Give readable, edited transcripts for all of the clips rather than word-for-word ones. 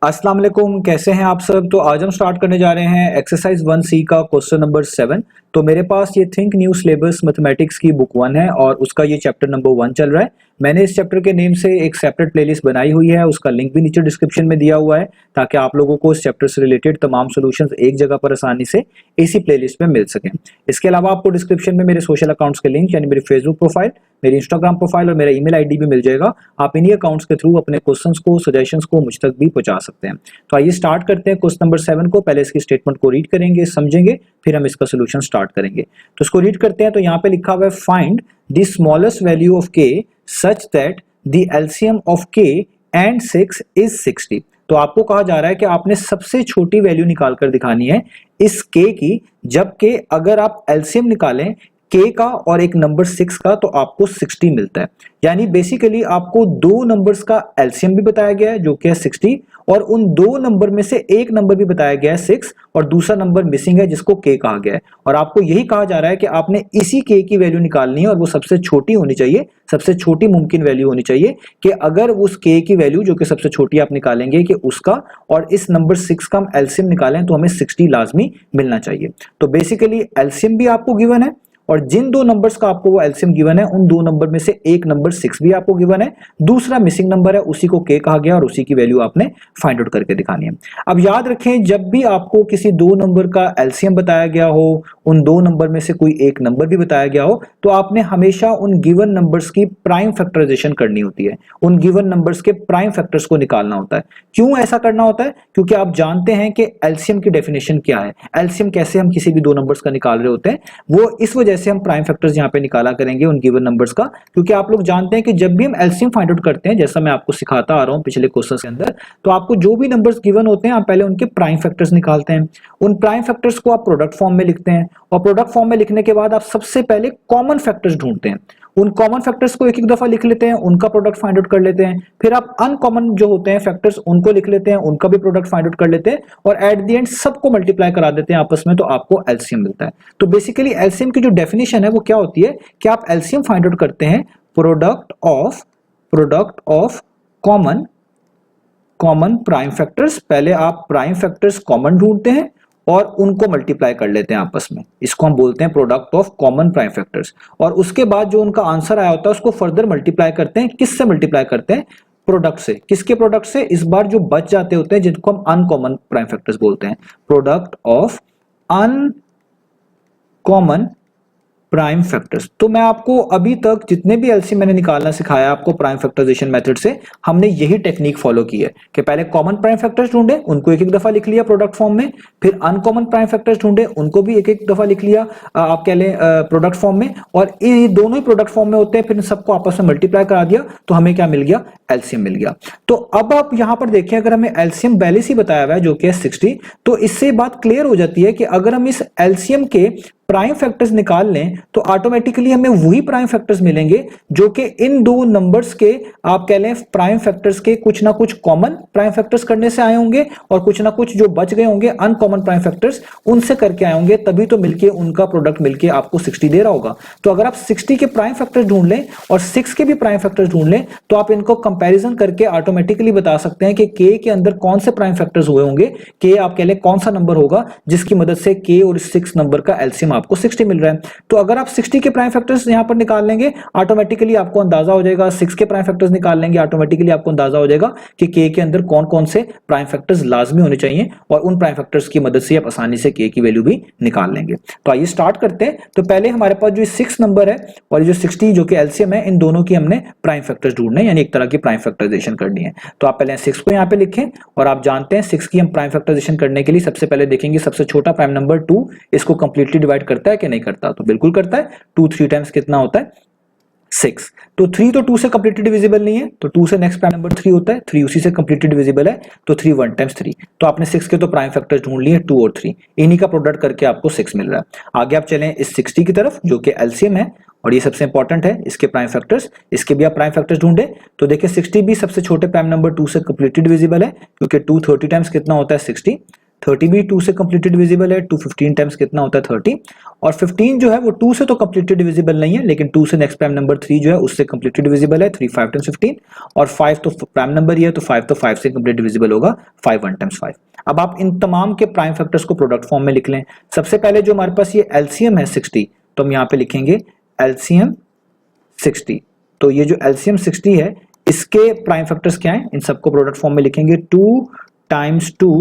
अस्सलाम वालेकुम, कैसे हैं आप सब। तो आज हम स्टार्ट करने जा रहे हैं एक्सरसाइज 1C का क्वेश्चन नंबर 7। तो मेरे पास ये थिंक न्यू सिलेबस मैथमेटिक्स की बुक 1 है और उसका ये चैप्टर नंबर 1 चल रहा है। मैंने इस चैप्टर के नेम से एक सेपरेट प्लेलिस्ट बनाई हुई है, उसका लिंक भी नीचे डिस्क्रिप्शन में दिया हुआ है ताकि आप लोगों को इस चैप्टर से रिलेटेड तमाम सॉल्यूशंस एक जगह पर आसानी से इसी प्लेलिस्ट में मिल सकें। इसके अलावा आपको डिस्क्रिप्शन में मेरे सोशल अकाउंट्स के लिंक यानी मेरी फेसबुक प्रोफाइल, मेरी इंस्टाग्राम प्रोफाइल और मेरा ईमेल आईडी भी मिल जाएगा। आप इन्हीं अकाउंट्स के थ्रू अपने क्वेश्चंस को, सजेशंस को मुझ तक भी पहुंचा सकते हैं। तो आइए स्टार्ट करते हैं क्वेश्चन नंबर 7 को। पहले इसकी स्टेटमेंट को रीड करेंगे, समझेंगे, फिर हम इसका सोल्यूशन स्टार्ट करेंगे। तो इसको रीड करते हैं। तो यहाँ पे लिखा हुआ है find the smallest value of k such that the LCM of k and 6 is 60। तो आपको कहा जा रहा है कि आपने सबसे छोटी वैल्यू निकाल कर दिखानी है इस k की, जबकि अगर आप एलसीएम निकालें k का और एक नंबर 6 का तो आपको 60 मिलता है। यानी बेसिकली आपको दो नंबर्स का एलसीएम भी बताया गया है जो कि है 60, और उन दो नंबर में से एक नंबर भी बताया गया है 6 और दूसरा नंबर मिसिंग है जिसको k कहा गया है। और आपको यही कहा जा रहा है कि आपने इसी k की वैल्यू निकालनी है और वो सबसे छोटी होनी चाहिए, सबसे छोटी मुमकिन वैल्यू होनी चाहिए कि अगर उस k की वैल्यू जो कि सबसे छोटी आप निकालेंगे कि उसका और इस नंबर 6 का हम एलसीएम निकालें तो हमें 60 लाजमी मिलना चाहिए। तो बेसिकली एलसीएम भी आपको गिवन है और जिन दो नंबर्स का आपको वो एलसीएम गिवन है उन दो नंबर में से एक नंबर 6 भी आपको गिवन है, दूसरा मिसिंग नंबर है, उसी को k कहा गया और उसी की वैल्यू आपने फाइंड आउट करके दिखानी है। अब याद रखें, जब भी आपको किसी दो नंबर का एलसीएम बताया गया हो, उन दो नंबर में से कोई एक नंबर भी बताया गया हो, तो आपने हमेशा उन गिवन नंबर्स की प्राइम फैक्टराइजेशन करनी होती है, उन गिवन नंबर्स के प्राइम फैक्टर्स को निकालना होता है। क्यों ऐसा करना होता है? क्योंकि आप जानते हैं कि एलसीएम की डेफिनेशन क्या है, एलसीएम कैसे हम किसी भी दो नंबर्स का निकाल रहे होते हैं, वो इस वजह से हम प्राइम फैक्टर्स यहां पे निकाला करेंगे उन गिवन नंबर्स का। क्योंकि आप लोग जानते हैं कि जब भी हम एलसीएम फाइंड आउट करते हैं, जैसा मैं आपको सिखाता आ रहा हूं पिछले क्वेश्चंस के अंदर, तो आपको जो भी नंबर्स गिवन होते हैं आप पहले उनके प्राइम फैक्टर्स निकालते हैं। उन प्राइम फैक्टर्स को आप प्रोडक्ट फॉर्म में लिखते हैं और प्रोडक्ट फॉर्म में लिखने के बाद आप सबसे पहले कॉमन फैक्टर्स ढूंढते हैं। उन कॉमन फैक्टर्स को एक एक दफा लिख लेते हैं, उनका प्रोडक्ट फाइंड आउट कर लेते हैं। फिर आप अनकॉमन जो होते हैं फैक्टर्स उनको लिख लेते हैं, उनका भी प्रोडक्ट फाइंड आउट कर लेते हैं और एट द एंड सबको मल्टीप्लाई करा देते हैं आपस में, तो आपको एलसीएम मिलता है। तो बेसिकली एलसीएम की जो डेफिनेशन है वो क्या होती है कि आप एलसीएम फाइंड आउट करते हैं product of common prime factors. पहले आप प्राइम फैक्टर्स कॉमन ढूंढते हैं और उनको मल्टीप्लाई कर लेते हैं आपस में, इसको हम बोलते हैं product of common prime factors. और उसके बाद जो उनका आंसर आया होता है उसको फर्दर मल्टीप्लाई करते हैं। किससे मल्टीप्लाई करते हैं? प्रोडक्ट से। किसके प्रोडक्ट से? इस बार जो बच जाते होते हैं जिनको हम अनकॉमन प्राइम फैक्टर्स बोलते हैं, product of uncommon prime factors. तो मैं आपको अभी तक जितने भी एलसीएम मैंने निकालना सिखाया आपको प्राइम फैक्टराइजेशन मेथड से, हमने यही टेक्निक फॉलो की है कि पहले कॉमन प्राइम फैक्टर्स ढूंढे, उनको एक एक दफा लिख लिया प्रोडक्ट फॉर्म में, फिर अनकॉमन प्राइम फैक्टर्स ढूंढे, उनको भी एक एक दफा लिख लिया आप कह लें प्रोडक्ट फॉर्म में, और ये दोनों ही प्रोडक्ट फॉर्म में होते हैं, फिर सबको आपस में मल्टीप्लाई करा दिया तो हमें क्या मिल गया? एलसीएम मिल गया। तो अब आप यहां पर देखें, अगर हमें एलसीएम पहले से बताया हुआ है जो कि है 60, तो इससे बात क्लियर हो जाती है कि अगर हम इस एलसीएम के प्राइम फैक्टर्स निकाल लें तो ऑटोमेटिकली हमें वही प्राइम फैक्टर्स मिलेंगे जो कि इन दो नंबर्स के आप कह लें प्राइम फैक्टर्स के कुछ ना कुछ कॉमन प्राइम फैक्टर्स करने से आए होंगे और कुछ ना कुछ जो बच गए होंगे अनकॉमन प्राइम फैक्टर्स उनसे करके आए होंगे, तभी तो मिलके उनका प्रोडक्ट मिलके आपको 60 दे रहा होगा। तो अगर आप 60 के प्राइम फैक्टर्स ढूंढ लें और 6 के भी प्राइम फैक्टर्स ढूंढ लें तो आप इनको कंपैरिजन करके ऑटोमेटिकली बता सकते हैं कि k के अंदर कौन से प्राइम फैक्टर्स हुए होंगे, k आप कह लें कौन सा नंबर होगा जिसकी मदद से k और 6 नंबर का एलसीएम आपको 60 मिल रहा है। तो अगर आप 60 के प्राइम फैक्टर्स यहां पर निकाल लेंगे ऑटोमेटिकली आपको अंदाजा हो जाएगा, 6 के प्राइम फैक्टर्स निकाल लेंगे ऑटोमेटिकली आपको अंदाजा हो जाएगा कि k के अंदर कौन कौन से प्राइम फैक्टर्स लाजमी होने चाहिए और उन प्राइम फैक्टर्स की मदद से आप आसानी से k की वैल्यू भी निकाल लेंगे। तो आइए स्टार्ट करते हैं। तो पहले हमारे पास जो 6 नंबर है और जो 60 जो कि एलसीएम है, इन दोनों की हमने प्राइम फैक्टर्स ढूंढने हैं, यानी एक तरह की प्राइम फैक्टराइजेशन करनी है। तो आप पहले 6 को यहां पे लिखें और आप जानते हैं 6 की हम प्राइम फैक्टराइजेशन करने के लिए सबसे पहले देखेंगे सबसे छोटा प्राइम नंबर 2 इसको कंप्लीटली डिवाइड करता है कि नहीं करता। तो बिल्कुल करता है। 2 3 टाइम्स कितना होता है? 6। तो 3 तो 2 से कंप्लीटली डिविजिबल नहीं है, तो 2 से नेक्स्ट प्राइम नंबर 3 होता है, 3 उसी से कंप्लीटली डिविजिबल है, तो 3 1 टाइम्स 3। तो आपने 6 के तो प्राइम फैक्टर्स ढूंढ लिए 2 और 3, इन्हीं का प्रोडक्ट करके आपको 6 मिल रहा है। आगे आप चलें इस 60 की तरफ जो कि एलसीएम है और ये सबसे इंपॉर्टेंट है, इसके प्राइम फैक्टर्स, इसके भी आप प्राइम फैक्टर्स ढूंढे तो देखिए 60 भी सबसे छोटे प्राइम नंबर 2 से कंप्लीटली डिविजिबल है क्योंकि 2 30 टाइम्स कितना होता है? 60। 30 भी 2 से कंप्लीटली डिविजिबल है, 2 15 टाइम्स कितना होता है 30, और 15 जो है वो 2 से तो कंप्लीटली डिविजिबल नहीं है, लेकिन 2 से नेक्स्ट प्राइम नंबर 3 जो है उससे कंप्लीटली डिविजिबल है, 3 5 टाइम्स 15, और 5 तो प्राइम नंबर ही है तो 5 तो 5 से कंप्लीट डिविजिबल होगा, 5 1 टाइम्स 5। अब आप इन तमाम के प्राइम फैक्टर्स को प्रोडक्ट फॉर्म में लिख लें। सबसे पहले जो हमारे पास ये एलसीएम है 60, तो हम यहाँ पे लिखेंगे एलसीएम 60। तो ये जो एलसीएम 60 है इसके प्राइम फैक्टर्स क्या हैं, इन सबको प्रोडक्ट फॉर्म में लिखेंगे 2 टाइम्स 2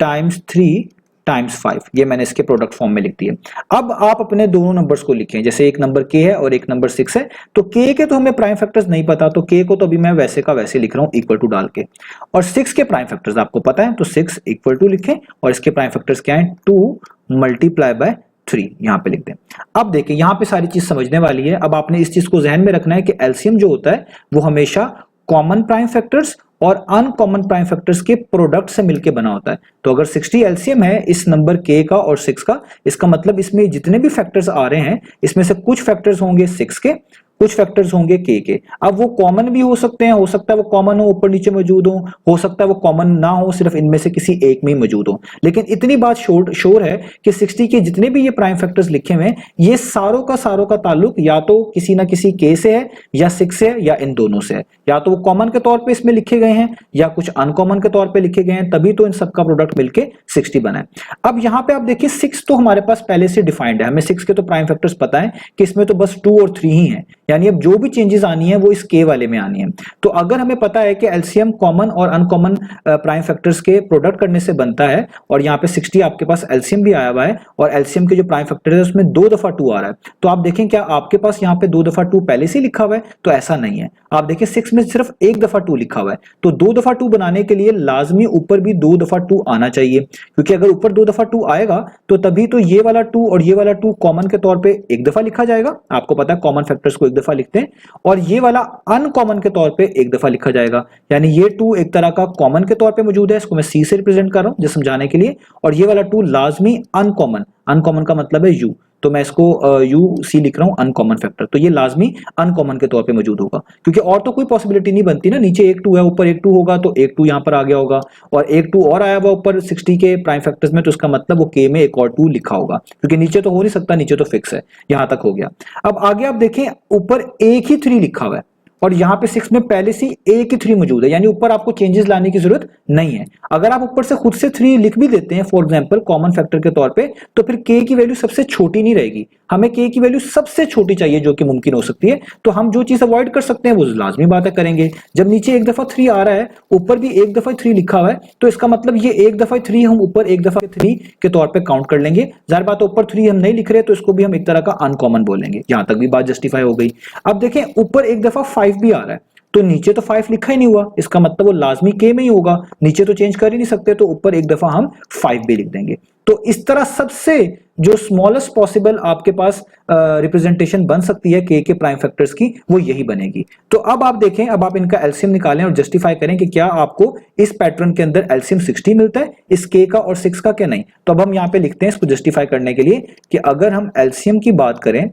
टाइम्स 3 टाइम्स 5, ये मैंने इसके प्रोडक्ट फॉर्म में लिख दिए। अब आप अपने दोनों नंबर्स को लिखें, जैसे एक नंबर k है और एक नंबर 6 है, तो k के तो हमें प्राइम फैक्टर्स नहीं पता, तो k को तो अभी मैं वैसे का वैसे लिख रहा हूं इक्वल टू डाल के, और 6 के प्राइम फैक्टर्स आपको पता है, तो 6 इक्वल टू लिखें, और इसके प्राइम फैक्टर्स क्या है 2 मल्टीप्लाई बाय 3, यहां पे लिख दें। अब देखिए यहां पे सारी चीज समझने वाली है। अब आपने इस चीज को जहन में रखना है कि एलसीएम जो होता है वो हमेशा कॉमन प्राइम फैक्टर्स और अनकॉमन प्राइम फैक्टर्स के प्रोडक्ट से मिलकर बना होता है। तो अगर 60 एलसीएम है इस नंबर k का और 6 का, इसका मतलब इसमें जितने भी फैक्टर्स आ रहे हैं इसमें से कुछ फैक्टर्स होंगे 6 के, कुछ फैक्टर्स होंगे k के। अब वो कॉमन भी हो सकते हैं, हो सकता है वो कॉमन हो ऊपर नीचे मौजूद हो सकता है वो कॉमन ना हो, सिर्फ इनमें से किसी एक में ही मौजूद हो, लेकिन इतनी बात श्योर है कि 60 के जितने भी ये प्राइम फैक्टर्स लिखे हुए हैं ये सारों का ताल्लुक या तो किसी ना किसी k से है या 6 से है या इन दोनों से है, या तो वो कॉमन के तौर पे इसमें लिखे गए हैं या कुछ अनकॉमन के तौर पे लिखे गए हैं, तभी तो इन सबका प्रोडक्ट मिलके 60 बना है। अब यहां पे आप देखिए 6 तो हमारे पास पहले से डिफाइंड है, हमें 6 के तो प्राइम फैक्टर्स पता है कि इसमें तो बस 2 और 3 ही है, यानी अब जो भी चेंजेस आनी है वो इस k वाले में आनी है। तो अगर हमें पता है कि एलसीएम कॉमन और अनकॉमन प्राइम फैक्टर्स के प्रोडक्ट करने से बनता है, और यहाँ पे 60 आपके पास एलसीएम भी आया हुआ है, और एलसीएम के जो प्राइम फैक्टर है उसमें 2 दफा 2 आ रहा है, तो आप देखें क्या आपके पास यहाँ पे 2 दफा 2 पहले से लिखा हुआ है, तो ऐसा नहीं है। आप देखिए 6 में सिर्फ 1 दफा 2 लिखा हुआ है, तो 2 दफा 2 बनाने के लिए लाजमी ऊपर भी 2 दफा 2 आना चाहिए, क्योंकि अगर ऊपर 2 दफा 2 आएगा तो तभी तो ये वाला 2 और ये वाला 2 कॉमन के तौर पे एक दफा लिखा जाएगा, आपको पता है कॉमन फैक्टर्स को एक दफा लिखते हैं, और ये वाला अनकॉमन के तौर पे एक दफा लिखा जाएगा, यानी ये 2 एक तरह का कॉमन के तौर पे मौजूद है, इसको मैं सी से रिप्रेजेंट कर रहा हूं जैसे समझाने के लिए, और ये वाला 2 लाजमी अनकॉमन, अनकॉमन का मतलब है यू, तो मैं इसको यू सी लिख रहा हूं अनकॉमन फैक्टर, तो ये लाजमी अनकॉमन के तौर पे मौजूद होगा, क्योंकि और तो कोई पॉसिबिलिटी नहीं बनती ना, नीचे एक 2 है ऊपर एक 2 होगा तो एक 2 यहां पर आ गया होगा, और एक 2 और आया हुआ ऊपर 60 के प्राइम फैक्टर्स में, तो इसका मतलब वो k में एक और 2 लिखा होगा, क्योंकि नीचे तो हो नहीं सकता, नीचे तो फिक्स है, यहां तक हो गया। अब आगे आप देखें ऊपर एक ही 3 लिखा हुआ है, और यहां पे 6 में पहले से एक ही 3 मौजूद है, यानी ऊपर आपको चेंजेस लाने की जरूरत नहीं है। अगर आप ऊपर से खुद से 3 लिख भी देते हैं फॉर एग्जांपल कॉमन फैक्टर के तौर पे, तो फिर k की वैल्यू सबसे छोटी नहीं रहेगी, हमें k की वैल्यू सबसे छोटी चाहिए जो कि मुमकिन हो सकती है, तो हम जो चीज अवॉइड कर सकते हैं वो लाजमी बात है करेंगे। जब नीचे एक दफा 3 आ रहा है, ऊपर भी एक दफा 3 लिखा हुआ है, तो इसका मतलब ये एक दफा 3 हम ऊपर एक दफा 3 के तौर पे काउंट कर लेंगे, जाहिर बात है ऊपर 3 हम नहीं लिख रहे तो इसको भी हम एक तरह का अनकॉमन बोलेंगे, यहां तक भी बात जस्टिफाई हो गई। अब देखें ऊपर एक दफा 5 भी आ रहा है, तो नीचे तो 5 लिखा ही नहीं हुआ, इसका मतलब वो लाजमी k में ही होगा, नीचे तो चेंज कर ही नहीं सकते, तो ऊपर एक दफा हम 5 भी लिख देंगे। तो इस तरह सबसे जो स्मॉलेस्ट पॉसिबल आपके पास रिप्रेजेंटेशन बन सकती है k के प्राइम फैक्टर्स की, वो यही बनेगी। तो अब आप देखें, अब आप इनका एलसीएम निकालें और जस्टिफाई करें कि क्या आपको इस पैटर्न के अंदर एलसीएम 60 मिलता है इस k का और 6 का, क्या नहीं। तो अब हम यहाँ पे लिखते हैं इसको जस्टिफाई करने के लिए कि अगर हम एलसीएम की बात करें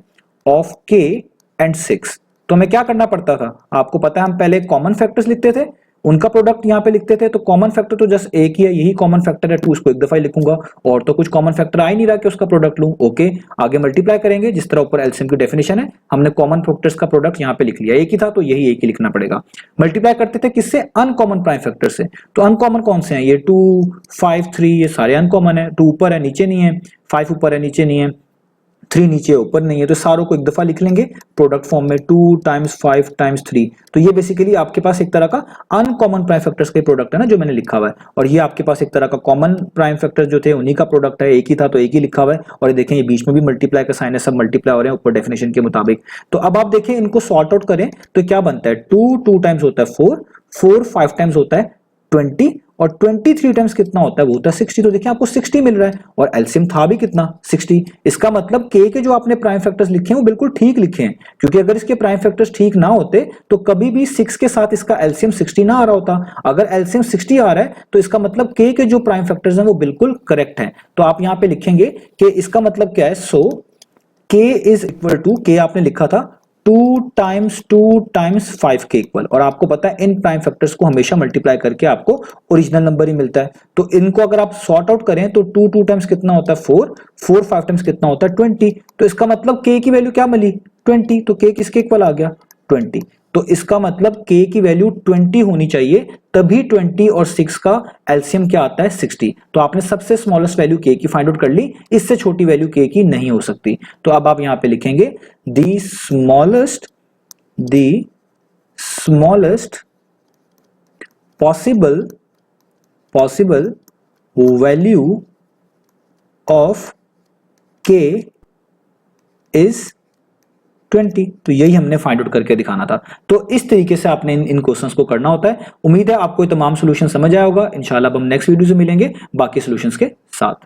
ऑफ k एंड 6, तो हमें क्या करना पड़ता था, आपको पता है हम पहले कॉमन फैक्टर्स लिखते थे, उनका प्रोडक्ट यहां पे लिखते थे, तो कॉमन फैक्टर तो जस्ट एक ही है, यही कॉमन फैक्टर है 2, इसको एक दफा ही लिखूंगा, और तो कुछ कॉमन फैक्टर आ ही नहीं रहा कि उसका प्रोडक्ट लूं। ओके, आगे मल्टीप्लाई करेंगे, जिस तरह ऊपर एलसीएम की डेफिनेशन है, हमने कॉमन फैक्टर्स का प्रोडक्ट यहां पे लिख लिया, एक ही था तो यही एक ही लिखना पड़ेगा। मल्टीप्लाई करते थे किससे, अनकॉमन प्राइम फैक्टर से, तो अनकॉमन कौन से हैं, ये 2 5 3 ये सारे अनकॉमन है, 2 ऊपर है नीचे नहीं है, 5 ऊपर है नीचे नहीं है, 3 नीचे ऊपर नहीं है, तो सारों को एक दफा लिख लेंगे प्रोडक्ट फॉर्म में 2 टाइम्स 5 टाइम्स 3, तो ये बेसिकली आपके पास एक तरह का अनकॉमन प्राइम फैक्टर्स का प्रोडक्ट है ना जो मैंने लिखा हुआ है, और ये आपके पास एक तरह का कॉमन प्राइम फैक्टर जो थे उन्हीं का प्रोडक्ट है, एक ही था तो एक ही लिखा हुआ है, और ये देखें ये बीच में भी मल्टीप्लाई का साइन है, सब मल्टीप्लाई हो रहे हैं ऊपर डेफिनेशन के मुताबिक। तो अब आप देखें इनको सॉर्ट आउट करें तो क्या बनता है, 2 टाइम्स होता है 4, 4 5 टाइम्स होता है 20, और 23 टाइम्स कितना होता है, वो होता है 60। तो देखिए आपको 60 मिल रहा है, और एलसीएम था भी कितना 60, इसका मतलब k के जो आपने प्राइम फैक्टर्स लिखे हैं वो बिल्कुल ठीक लिखे हैं, क्योंकि अगर इसके प्राइम फैक्टर्स ठीक ना होते तो कभी भी 6 के साथ इसका एलसीएम 60 ना आ रहा होता। अगर एलसीएम 60 आ रहा है तो इसका मतलब k के जो प्राइम फैक्टर्स हैं वो बिल्कुल करेक्ट है। तो आप यहां पे लिखेंगे कि इसका मतलब क्या है, so k is equal to, k आपने लिखा था 2 टाइम्स 2 टाइम्स 5 के इक्वल, और आपको पता है इन प्राइम फैक्टर्स को हमेशा मल्टीप्लाई करके आपको ओरिजिनल नंबर ही मिलता है। तो इनको अगर आप सॉर्ट आउट करें तो 2 टाइम्स कितना होता है 4, 5 टाइम्स कितना होता है 20। तो इसका मतलब k की वैल्यू क्या मिली 20, तो k किसके इक्वल आ गया 20। तो इसका मतलब k की वैल्यू 20 होनी चाहिए, तभी 20 और 6 का एलसीएम क्या आता है 60। तो आपने सबसे स्मॉलेस्ट वैल्यू k की फाइंड आउट कर ली, इससे छोटी वैल्यू k की नहीं हो सकती। तो अब आप यहां पे लिखेंगे the smallest possible value of k is 20। तो यही हमने फाइंड आउट करके दिखाना था। तो इस तरीके से आपने इन क्वेश्चंस को करना होता है। उम्मीद है आपको ये तमाम सॉल्यूशन समझ आया होगा। इंशाल्लाह अब हम नेक्स्ट वीडियो से मिलेंगे बाकी सॉल्यूशंस के साथ।